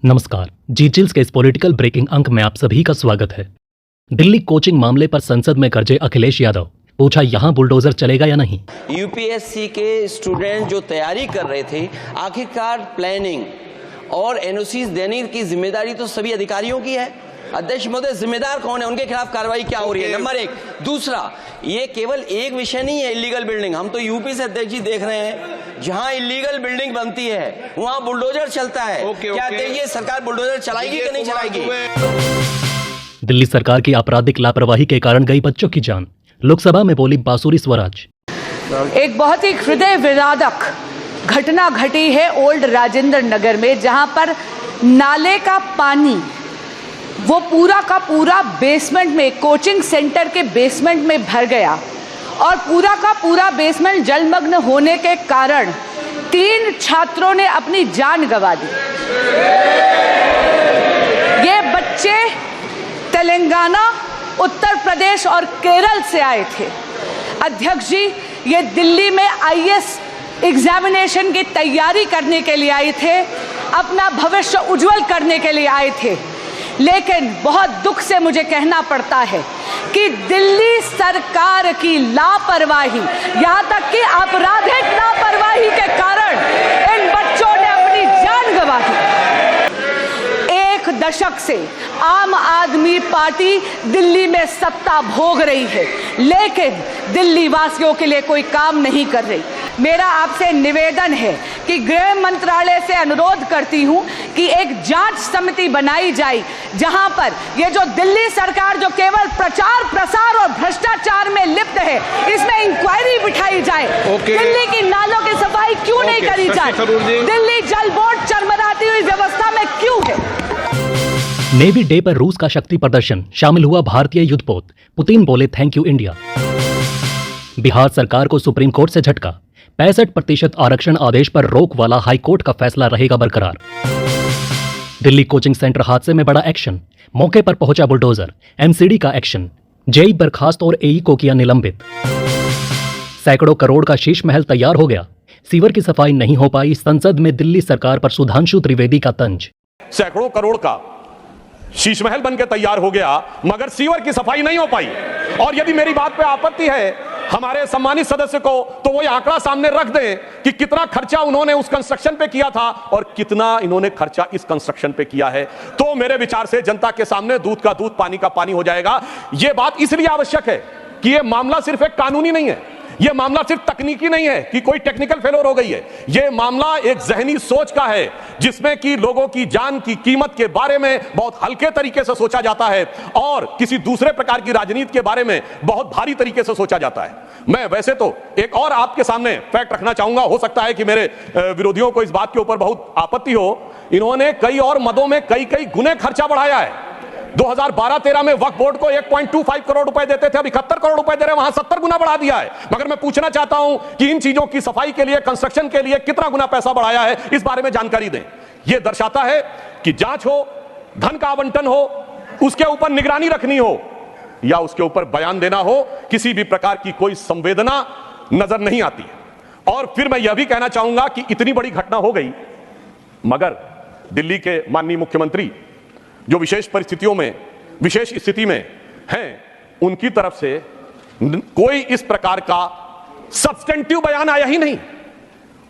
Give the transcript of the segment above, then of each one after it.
नमस्कार। जी चिल्स के इस पॉलिटिकल ब्रेकिंग अंक में आप सभी का स्वागत है। दिल्ली कोचिंग मामले पर संसद में गरजे अखिलेश यादव, पूछा यहां बुलडोजर चलेगा या नहीं। यूपीएससी के स्टूडेंट जो तैयारी कर रहे थे, आखिरकार प्लानिंग और एनओसीज देने की जिम्मेदारी तो सभी अधिकारियों की है। अध्यक्ष महोदय, जिम्मेदार कौन है, उनके खिलाफ कार्रवाई क्या हो रही है, नंबर एक। दूसरा, ये केवल एक विषय नहीं है इलीगल बिल्डिंग। हम तो यूपी से अध्यक्ष जी देख रहे हैं, जहां इलीगल बिल्डिंग बनती है वहां बुलडोजर चलता है। क्या ये सरकार बुलडोजर चलाएगी कि नहीं चलाएगी? दिल्ली सरकार की आपराधिक लापरवाही के कारण गई बच्चों की जान, लोकसभा में बोली बांसुरी स्वराज। एक बहुत ही हृदय विदारक घटना घटी है ओल्ड राजेंद्र नगर में, जहां पर नाले का पानी वो पूरा का पूरा बेसमेंट में, कोचिंग सेंटर के बेसमेंट में भर गया और पूरा का पूरा बेसमेंट जलमग्न होने के कारण 3 छात्रों ने अपनी जान गंवा दी। ये बच्चे तेलंगाना, उत्तर प्रदेश और केरल से आए थे। अध्यक्ष जी, ये दिल्ली में आईएएस एग्जामिनेशन की तैयारी करने के लिए आए थे, अपना भविष्य उज्जवल करने के लिए आए थे। लेकिन बहुत दुख से मुझे कहना पड़ता है कि दिल्ली सरकार की लापरवाही, यहाँ तक कि आपराधिक लापरवाही के कारण इन बच्चों ने अपनी जान गंवा दी। 1 दशक से आम आदमी पार्टी दिल्ली में सत्ता भोग रही है, लेकिन दिल्ली वासियों के लिए कोई काम नहीं कर रही। मेरा आपसे निवेदन है कि गृह मंत्रालय से अनुरोध करती हूं कि एक जांच समिति बनाई जाए, जहां पर ये जो दिल्ली सरकार जो केवल प्रचार प्रसार और भ्रष्टाचार में लिप्त है, इसमें इंक्वायरी बिठाई जाए। दिल्ली की नालों की सफाई क्यों नहीं करी जाए? दिल्ली जल बोर्ड चरमराती हुई व्यवस्था में क्यों है? नेवी डे पर रूस का शक्ति प्रदर्शन, शामिल हुआ भारतीय युद्धपोत, पुतिन बोले थैंक यू इंडिया। बिहार सरकार को सुप्रीम कोर्ट से झटका, 65% आरक्षण आदेश पर रोक वाला हाईकोर्ट का फैसला रहेगा बरकरार। दिल्ली कोचिंग सेंटर हादसे में बड़ा एक्शन, मौके पर पहुंचा बुलडोजर, एमसीडी का एक्शन, जेई बर्खास्त और एई को किया निलंबित। सैकड़ों करोड़ का शीश महल तैयार हो गया, सीवर की सफाई नहीं हो पाई, संसद में दिल्ली सरकार पर सुधांशु त्रिवेदी का तंज। सैकड़ों करोड़ का शीश महल बनकर तैयार हो गया, मगर सीवर की सफाई नहीं हो पाई। और यदि मेरी बात पे आपत्ति है हमारे सम्मानित सदस्य को, तो वो ये आंकड़ा सामने रख दें कि कितना खर्चा उन्होंने उस कंस्ट्रक्शन पे किया था और कितना इन्होंने खर्चा इस कंस्ट्रक्शन पे किया है। तो मेरे विचार से जनता के सामने दूध का दूध, पानी का पानी हो जाएगा। यह बात इसलिए आवश्यक है कि यह मामला सिर्फ एक कानूनी नहीं है, यह मामला सिर्फ तकनीकी नहीं है कि कोई टेक्निकल फेलोर हो गई है। यह मामला एक जहनी सोच का है, जिसमें कि लोगों की जान की कीमत के बारे में बहुत हल्के तरीके से सोचा जाता है और किसी दूसरे प्रकार की राजनीति के बारे में बहुत भारी तरीके से सोचा जाता है। मैं वैसे तो एक और आपके सामने फैक्ट रखना चाहूंगा, हो सकता है कि मेरे विरोधियों को इस बात के ऊपर बहुत आपत्ति हो। इन्होंने कई और मदों में कई गुने खर्चा बढ़ाया है। 2012-13 में वक्फ बोर्ड को 1.25 करोड़ रुपए देते थे, अब 71 करोड़ रुपए दे रहे हैं, वहां 70 गुना बढ़ा दिया है। मगर मैं पूछना चाहता हूं कि इन चीजों की सफाई के लिए, कंस्ट्रक्शन के लिए कितना गुना पैसा बढ़ाया है, इस बारे में जानकारी दें। यह दर्शाता है कि जांच हो, धन का आवंटन हो, उसके ऊपर निगरानी रखनी हो या उसके ऊपर बयान देना हो, किसी भी प्रकार की कोई संवेदना नजर नहीं आती। और फिर मैं यह भी कहना चाहूंगा कि इतनी बड़ी घटना हो गई, मगर दिल्ली के माननीय मुख्यमंत्री जो विशेष परिस्थितियों में, विशेष स्थिति में हैं, उनकी तरफ से कोई इस प्रकार का सब्सटेंटिव बयान आया ही नहीं।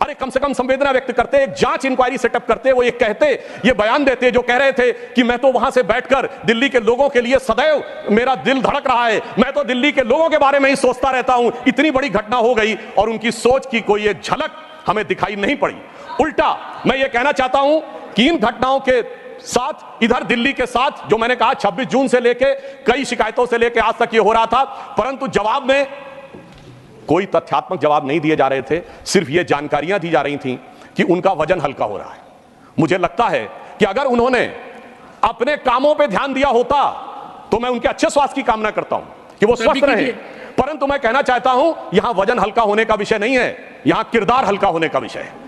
अरे कम से कम संवेदना व्यक्त करते, एक जांच इंक्वायरी सेटअप करते, वो ये कहते, ये बयान देते जो कह रहे थे कि मैं तो वहां से बैठकर दिल्ली के लोगों के लिए सदैव मेरा दिल धड़क रहा है, मैं तो दिल्ली के लोगों के बारे में ही सोचता रहता हूं। इतनी बड़ी घटना हो गई और उनकी सोच की कोई एक झलक हमें दिखाई नहीं पड़ी। उल्टा मैं ये कहना चाहता हूं कि इन घटनाओं के साथ, इधर दिल्ली के साथ जो मैंने कहा 26 जून से लेके कई शिकायतों से लेके आज तक ये हो रहा था, परंतु जवाब में कोई तथ्यात्मक जवाब नहीं दिए जा रहे थे, सिर्फ ये जानकारियां दी जा रही थी कि उनका वजन हल्का हो रहा है। मुझे लगता है कि अगर उन्होंने अपने कामों पे ध्यान दिया होता तो मैं उनके अच्छे स्वास्थ्य की कामना करता हूं कि वो स्वस्थ रहे, परंतु मैं कहना चाहता हूं यहां वजन हल्का होने का विषय नहीं है, यहां किरदार हल्का होने का विषय है।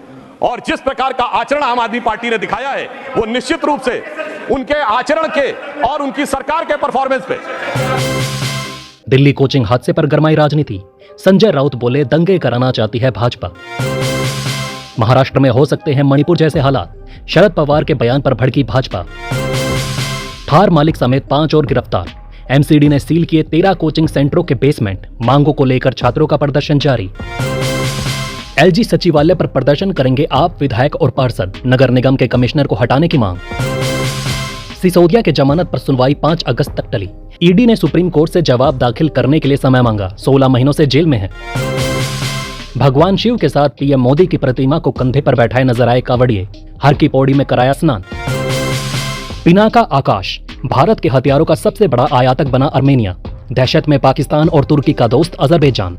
और जिस प्रकार का आचरण आम आदमी पार्टी ने दिखाया है, वो निश्चित रूप से उनके आचरण के और उनकी सरकार के परफॉर्मेंस पे। दिल्ली कोचिंग हादसे पर गरमाई राजनीति, संजय राउत बोले दंगे कराना चाहती है भाजपा। महाराष्ट्र में हो सकते हैं मणिपुर जैसे हालात, शरद पवार के बयान पर भड़की भाजपा। थार मालिक समेत 5 और गिरफ्तार, एमसीडी ने सील किए 13 कोचिंग सेंटरों के बेसमेंट, मांगों को लेकर छात्रों का प्रदर्शन जारी। एलजी सचिवालय पर प्रदर्शन करेंगे आप विधायक और पार्षद, नगर निगम के कमिश्नर को हटाने की मांग। सिसोदिया के जमानत पर सुनवाई 5 अगस्त तक टली, ईडी ने सुप्रीम कोर्ट से जवाब दाखिल करने के लिए समय मांगा, 16 महीनों से जेल में है। भगवान शिव के साथ पीएम मोदी की प्रतिमा को कंधे पर बैठाए नजर आए कांवड़िए, हर की पौड़ी में कराया स्नान। पिनाका आकाश, भारत के हथियारों का सबसे बड़ा आयातक बना अर्मेनिया, दहशत में पाकिस्तान और तुर्की का दोस्त अजरबैजान।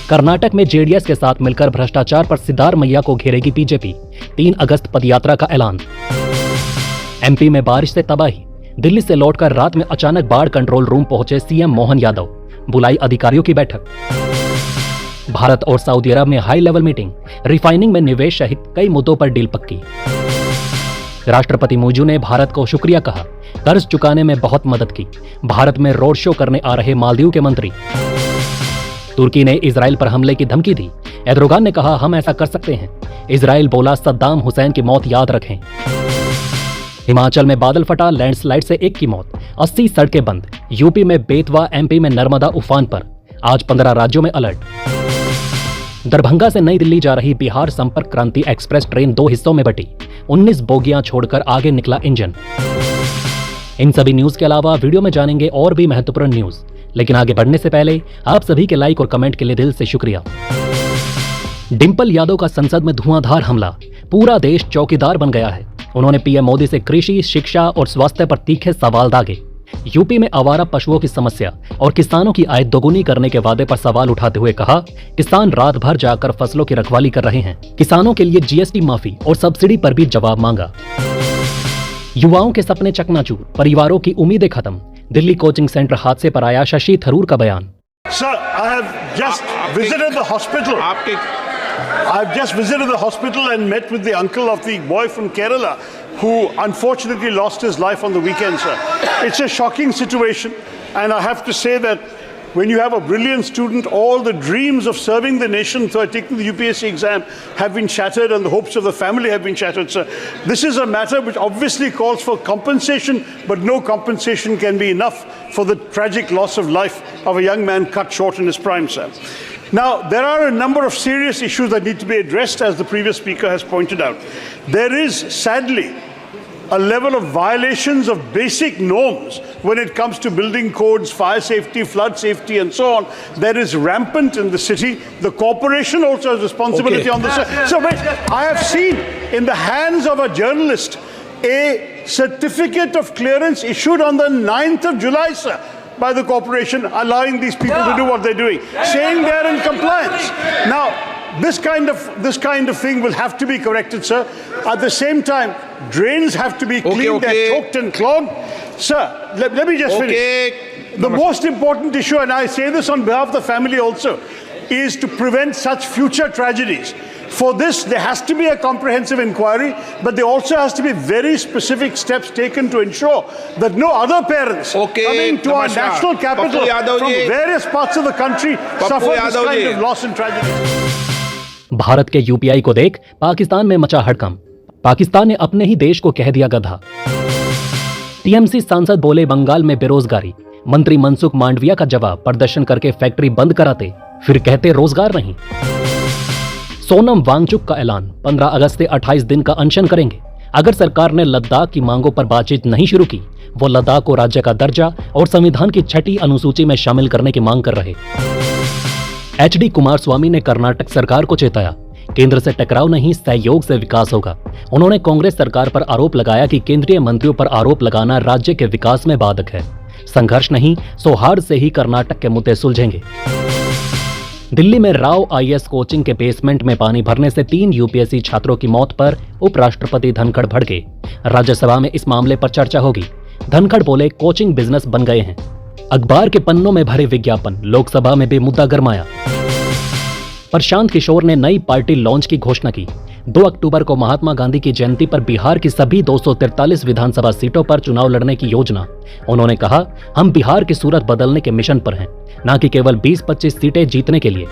कर्नाटक में जेडीएस के साथ मिलकर भ्रष्टाचार पर सिद्धारमैया को घेरेगी बीजेपी, 3 अगस्त पदयात्रा का ऐलान। एमपी में बारिश से तबाही, दिल्ली से लौटकर रात में अचानक बाढ़ कंट्रोल रूम पहुंचे सीएम मोहन यादव, बुलाई अधिकारियों की बैठक। भारत और सऊदी अरब में हाई लेवल मीटिंग, रिफाइनिंग में निवेश सहित कई मुद्दों पर डील पक्की। राष्ट्रपति मुर्मू ने भारत को शुक्रिया कहा, कर्ज चुकाने में बहुत मदद की। भारत में रोड शो करने आ रहे मालदीव के मंत्री। तुर्की ने इजराइल पर हमले की धमकी दी, एर्दोगान ने कहा हम ऐसा कर सकते हैं। इजराइल बोला सद्दाम हुसैन की मौत याद रखें। हिमाचल में बादल फटा, लैंडस्लाइड से 1 की मौत, 80 सड़कें बंद। यूपी में बेतवा, एमपी में नर्मदा उफान पर, आज 15 राज्यों में अलर्ट। दरभंगा से नई दिल्ली जा रही बिहार संपर्क क्रांति एक्सप्रेस ट्रेन 2 हिस्सों में बटी, 19 बोगियां छोड़कर आगे निकला इंजन। इन सभी न्यूज के अलावा वीडियो में जानेंगे और भी महत्वपूर्ण न्यूज, लेकिन आगे बढ़ने से पहले आप सभी के लाइक और कमेंट के लिए दिल से शुक्रिया। डिंपल यादव का संसद में धुआंधार हमला, पूरा देश चौकीदार बन गया है। उन्होंने पीएम मोदी से कृषि, शिक्षा और स्वास्थ्य पर तीखे सवाल दागे। यूपी में आवारा पशुओं की समस्या और किसानों की आय दोगुनी करने के वादे पर सवाल उठाते हुए कहा, किसान रात भर जाकर फसलों की रखवाली कर रहे हैं। किसानों के लिए जीएसटी माफी और सब्सिडी पर भी जवाब मांगा। युवाओं के सपने चकनाचूर, परिवारों की उम्मीदें खत्म। दिल्ली कोचिंग सेंटर हादसे पर आया शशि थरूर का बयान। Sir, I have just visited the hospital. I've just visited the hospital and met with the uncle of the boy from Kerala who unfortunately lost his life on the weekend, sir. It's a shocking situation, and I have to say that when you have a brilliant student, all the dreams of serving the nation through taking the UPSC exam have been shattered and the hopes of the family have been shattered, sir. This is a matter which obviously calls for compensation, but no compensation can be enough for the tragic loss of life of a young man cut short in his prime, sir. Now, there are a number of serious issues that need to be addressed, as the previous speaker has pointed out. There is, sadly, a level of violations of basic norms when it comes to building codes, fire safety, flood safety, and so on. That is rampant in the city. The corporation also has responsibility on this. So wait, I have seen in the hands of a journalist a certificate of clearance issued on the 9th of July, sir, by the corporation, allowing these people to do what they're doing, saying they're in compliance. Now, this kind of thing will have to be corrected, sir. At the same time, drains have to be cleaned. They're choked and clogged. Sir, let me just finish. The most important issue, and I say this on behalf of the family also, is to prevent such future tragedies. For this, there has to be a comprehensive inquiry, but there also has to be very specific steps taken to ensure that no other parents coming to our national capital from various parts of the country suffer this kind of loss and tragedy. Bharat के UPI को देख पाकिस्तान में मचा हड़कंप, पाकिस्तान ने अपने ही देश को कह दिया गधा। टीएमसी सांसद बोले बंगाल में बेरोजगारी, मंत्री मनसुख मांडविया का जवाब, प्रदर्शन करके फैक्ट्री बंद कराते फिर कहते रोजगार नहीं। सोनम वांगचुक का ऐलान, 15 अगस्त से 28 दिन का अनशन करेंगे। अगर सरकार ने लद्दाख की मांगों पर बातचीत नहीं शुरू की, वो लद्दाख को राज्य का दर्जा और संविधान की 6ठी अनुसूची में शामिल करने की मांग कर रहे। एचडी कुमारस्वामी ने कर्नाटक सरकार को चेताया, केंद्र से टकराव नहीं, सहयोग से विकास होगा। उन्होंने कांग्रेस सरकार पर आरोप लगाया कि केंद्रीय मंत्रियों पर आरोप लगाना राज्य के विकास में बाधक है। संघर्ष नहीं, सौहार्द से ही कर्नाटक के मुद्दे सुलझेंगे। दिल्ली में राव आईएएस कोचिंग के बेसमेंट में पानी भरने से 3 यूपीएससी छात्रों की मौत पर उपराष्ट्रपति धनखड़ भड़के। राज्यसभा में इस मामले पर चर्चा होगी। धनखड़ बोले कोचिंग बिजनेस बन गए हैं। अखबार के पन्नों में भरे विज्ञापन, लोकसभा में भी मुद्दा गरमाया। प्रशांत किशोर ने नई पार्टी लॉन्च की घोषणा की। 2 अक्टूबर को महात्मा गांधी की जयंती पर बिहार की सभी 243 विधानसभा सीटों पर चुनाव लड़ने की योजना। उन्होंने कहा, हम बिहार की सूरत बदलने के मिशन पर हैं, न कि केवल 20-25 सीटें जीतने के लिए।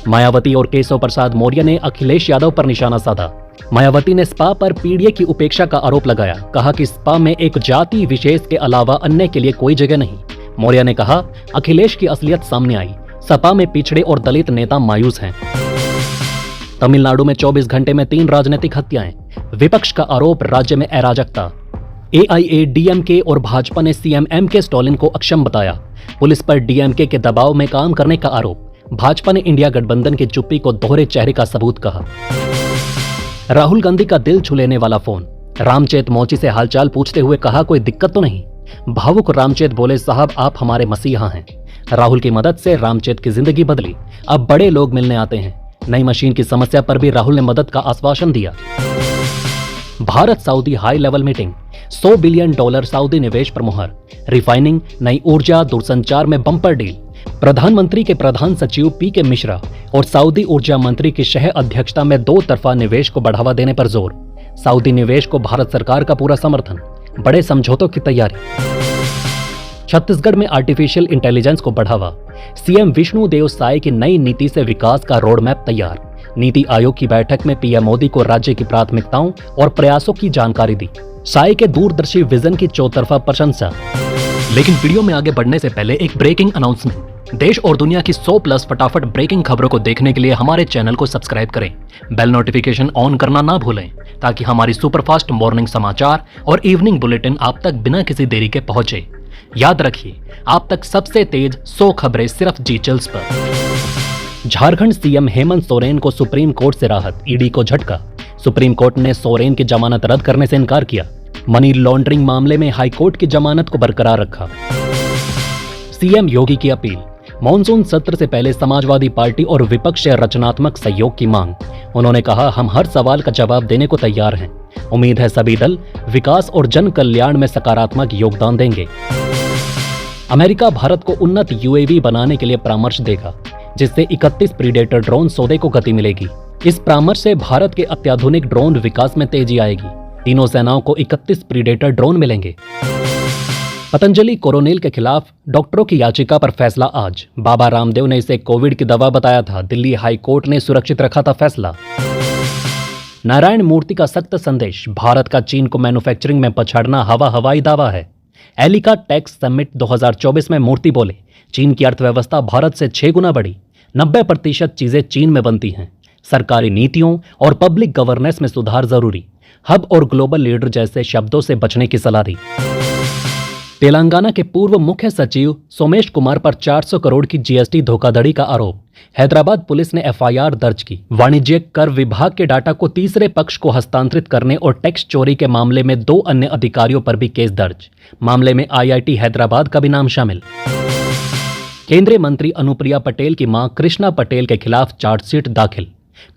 मायावती और केशव प्रसाद मौर्य ने अखिलेश यादव पर निशाना साधा। मायावती ने सपा पर पीडीए की उपेक्षा का आरोप लगाया। कहा कि सपा में एक जाति विशेष के अलावा अन्य के लिए कोई जगह नहीं। मौर्य ने कहा, अखिलेश की असलियत सामने आई, सपा में पिछड़े और दलित नेता मायूस हैं। तमिलनाडु में 24 घंटे में 3 राजनीतिक हत्याएं, विपक्ष का आरोप, राज्य में अराजकता। एआईएडीएमके और भाजपा ने सीएम एमके स्टालिन को अक्षम बताया। पुलिस पर डीएमके के दबाव में काम करने का आरोप। भाजपा ने इंडिया गठबंधन की चुप्पी को दोहरे चेहरे का सबूत कहा। राहुल गांधी का दिल छू लेने वाला फोन। रामचेत मोची से हालचाल पूछते हुए कहा, कोई दिक्कत तो नहीं। भावुक रामचेत बोले, साहब आप हमारे मसीहा हैं। राहुल की मदद से रामचेत की जिंदगी बदली, अब बड़े लोग मिलने आते हैं। नई मशीन की समस्या पर भी राहुल ने मदद का आश्वासन दिया। Bharat Saudi high level meeting, $100 billion Saudi निवेश पर मुहर। रिफाइनिंग, नई ऊर्जा, दूरसंचार में बम्पर डील। प्रधानमंत्री के प्रधान सचिव पीके मिश्रा और सऊदी ऊर्जा मंत्री की सह अध्यक्षता में 2 तरफा निवेश को बढ़ावा देने पर जोर। सऊदी निवेश को भारत सरकार का पूरा समर्थन, बड़े समझौतों की तैयारी। छत्तीसगढ़ में आर्टिफिशियल इंटेलिजेंस को बढ़ावा। सीएम विष्णुदेव साय की नई नीति से विकास का रोड मैप तैयार। नीति आयोग की बैठक में पीएम मोदी को राज्य की प्राथमिकताओं और प्रयासों की जानकारी दी। साय के दूरदर्शी विजन की चौतरफा प्रशंसा। लेकिन वीडियो में आगे बढ़ने से पहले एक ब्रेकिंग अनाउंसमेंट। देश और दुनिया की 100+ फटाफट ब्रेकिंग खबरों को देखने के लिए हमारे चैनल को सब्सक्राइब करें। बेल नोटिफिकेशन ऑन करना ना भूलें ताकि हमारी सुपरफास्ट मॉर्निंग समाचार और इवनिंग बुलेटिन आप तक बिना किसी देरी के पहुंचे। याद रखिए, आप तक सबसे तेज 100 खबरें सिर्फ जी चिल्स पर। झारखंड सीएम हेमंत सोरेन को सुप्रीम कोर्ट से राहत, ईडी को झटका। सुप्रीम कोर्ट ने सोरेन की जमानत रद्द करने से इनकार किया। मनी लॉन्ड्रिंग मामले में हाईकोर्ट की जमानत को बरकरार रखा। सीएम योगी की अपील, मॉनसून सत्र से पहले समाजवादी पार्टी और विपक्ष से रचनात्मक सहयोग की मांग। उन्होंने कहा, हम हर सवाल का जवाब देने को तैयार हैं। उम्मीद है सभी दल विकास और जन कल्याण में सकारात्मक योगदान देंगे। अमेरिका भारत को उन्नत यूएवी बनाने के लिए परामर्श देगा, जिससे 31 प्रीडेटर ड्रोन सौदे को गति मिलेगी। इस परामर्श से भारत के अत्याधुनिक ड्रोन विकास में तेजी आएगी। तीनों सेनाओं को 31 प्रीडेटर ड्रोन मिलेंगे। पतंजलि कोरोनिल के खिलाफ डॉक्टरों की याचिका पर फैसला आज। बाबा रामदेव ने इसे कोविड की दवा बताया था। दिल्ली हाई कोर्ट ने सुरक्षित रखा था फैसला। नारायण मूर्ति का सख्त संदेश, भारत का चीन को मैन्युफैक्चरिंग में पछाड़ना हवाई दावा है। एलिका टेक्स समिट 2024 में मूर्ति बोले, चीन की अर्थव्यवस्था भारत से 6 गुना बढ़ी। 90% चीजें चीन में बनती हैं। सरकारी नीतियों और पब्लिक गवर्नेंस में सुधार जरूरी। हब और ग्लोबल लीडर जैसे शब्दों से बचने की सलाह दी। तेलंगाना के पूर्व मुख्य सचिव सोमेश कुमार पर 400 करोड़ की जीएसटी धोखाधड़ी का आरोप। हैदराबाद पुलिस ने एफआईआर दर्ज की। वाणिज्यिक कर विभाग के डाटा को तीसरे पक्ष को हस्तांतरित करने और टैक्स चोरी के मामले में 2 अन्य अधिकारियों पर भी केस दर्ज। मामले में आईआईटी हैदराबाद का भी नाम शामिल। केंद्रीय मंत्री अनुप्रिया पटेल की मां कृष्णा पटेल के खिलाफ चार्जशीट दाखिल।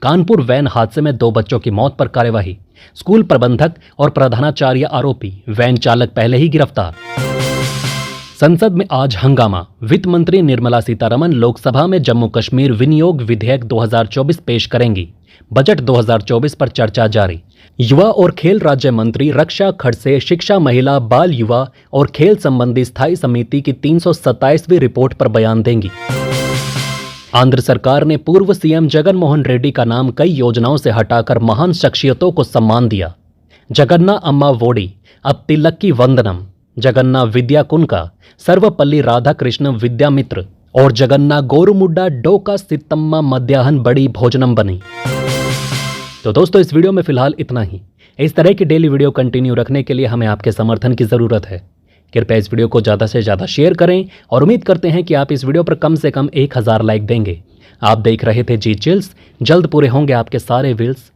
कानपुर वैन हादसे में 2 बच्चों की मौत पर कार्यवाही। स्कूल प्रबंधक और प्रधानाचार्य आरोपी, वैन चालक पहले ही गिरफ्तार। संसद में आज हंगामा। वित्त मंत्री निर्मला सीतारमण लोकसभा में जम्मू कश्मीर विनियोग विधेयक 2024 पेश करेंगी। बजट 2024 पर चर्चा जारी। युवा और खेल राज्य मंत्री रक्षा खड़से शिक्षा, महिला, बाल, युवा और खेल संबंधी स्थायी समिति की 327वीं रिपोर्ट पर बयान देंगी। आंध्र सरकार ने पूर्व सीएम जगन मोहन रेड्डी का नाम कई योजनाओं से हटाकर महान शख्सियतों को सम्मान दिया। जगन्ना अम्मा वोडी अब तिलक्की वंदनम, जगन्ना विद्या कुनका, सर्वपल्ली राधाकृष्ण विद्यामित्र और जगन्ना गोरुमुड्डा डोका सित्तम्मा मध्याह्न बड़ी भोजनम बनी। तो दोस्तों, इस वीडियो में फिलहाल इतना ही। इस तरह की डेली वीडियो कंटिन्यू रखने के लिए हमें आपके समर्थन की जरूरत है। कृपया इस वीडियो को ज़्यादा से ज़्यादा शेयर करें और उम्मीद करते हैं कि आप इस वीडियो पर कम से कम 1000 लाइक देंगे। आप देख रहे थे जी चिल्स। जल्द पूरे होंगे आपके सारे विल्स।